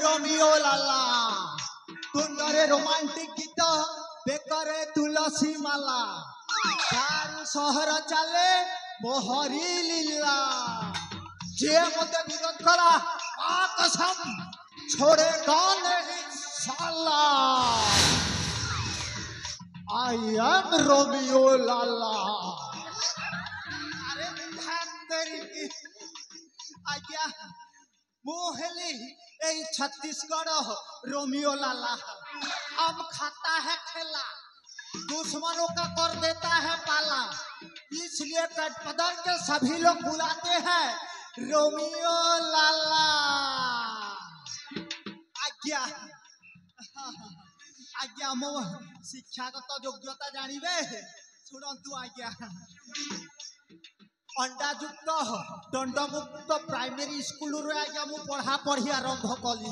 Romeo लाला तुंदरे romantic गीत बेकरे तुलसी माला तारू सहर चले मोहरी लीला जे मते विरोध करा आ कसम छोड़े नहीं साला आई एम रोमियो लाला। अरे तेरी की आज्ञा मोहली ए छत्तीसगढ़ रोमियो लाला अब खाता है खेला दुश्मनों का कर देता है पाला इसलिए गठबंधन के सभी लोग बुलाते हैं रोमियो लाला। आज्ञा आज्ञा मो शिक्षागत योग्यता जानिबे शुणु आज्ञा अंडायुक्त दंडमुक्त प्राइमरी स्कूल रे आज्ञा मु पढ़ा पढ़ी आरंभ कली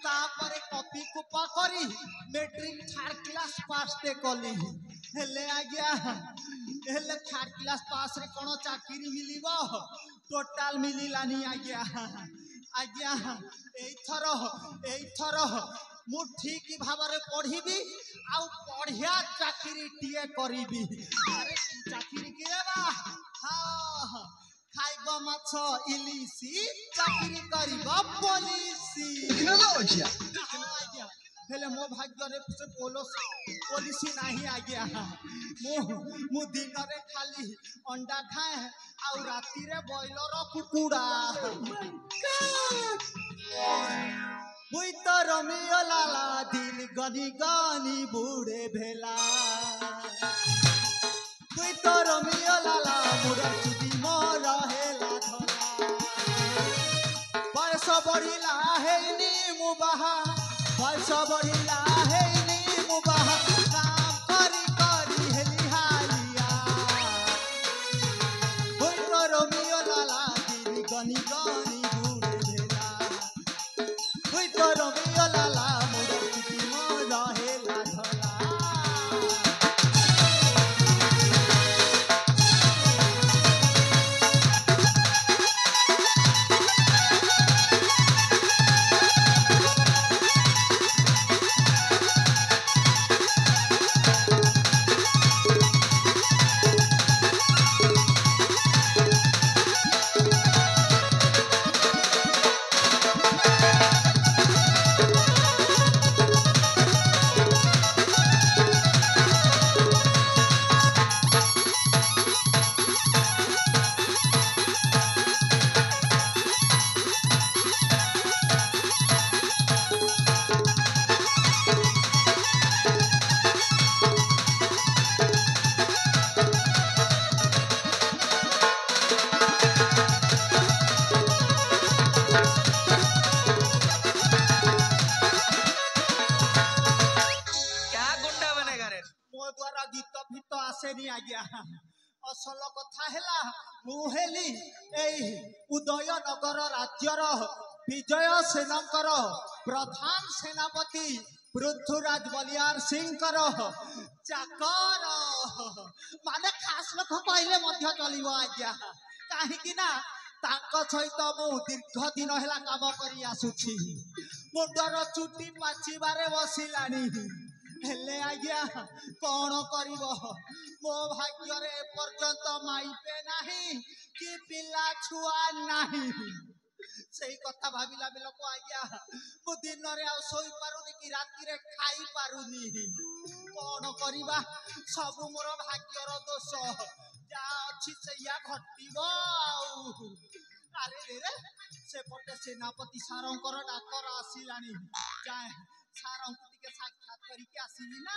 तापर कॉपी कुपा करी मैट्रिक थर्ड क्लास पास ते कली हेले आज्ञा हेले थर्ड क्लास पास रे कोन चाकरी मिलिबो टोटल मिलिलानी आज्ञा आज्ञा एथर मु ठीक भाव पढ़ी आउ बढ़िया चाकरी टीए करी अरे चाकरी के हाँ खाइब माछ इलिसी चाकरी करिब पुलिसी हेले मो भाग्य रे से पुलिसी नहीं आज्ञा मु दिन रे खाली अंडा खाए आउ राती रे बॉयलर कुकुड़ा मुई तो रोमियो लाला दिन गनी गनी बूढ़े भेला मुई तो रोमियो लाला मुरा चुदी मोर हेला धला बयस बढ़िला हेनी मुबाहा बयस बढ़िला हेनी मुबाहा काम करी करी हेली हालिया मुई तो रोमियो लाला दिन गनी गनी बूढ़े भेला मुई तो रोमियो लाला मुरा चुदी मोर हेला धला। असल कथा है मुहेली उदयनगर राज्यर विजय सेनकर प्रधान सेनापति पृथ्वीराज बलियार सिंह चाकर माने खास लोक कहले चलो आज्ञा कहीं सहित मु दीर्घ दिन है कम कर आसुची मुंडर चुटी पाचिबारे बसिलानी हेले आज्ञा कौन करिब मो भाग्य रे पर्यंत माइपे नहीं कि पिला छुआ नहीं सही कथा भाविला बेलको आज्ञा मु दिन रे आ सोई पारुनी कि राती रे खाई पारुनी कौन करिबा सब मोर भाग्यर दोष जा अछि सैया घटिबो अरे रे से पटे सेनापति सारंकर डाकर आसिलानी जाए सारंग टिके साक्षात करके आसिली ना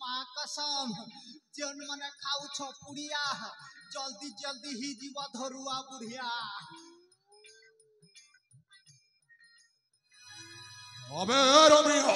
माँ कसम जन मने खाऊ छ पुड़िया जल्दी जल्दी ही जीव धरुआ बुढ़िया अबे रोमियो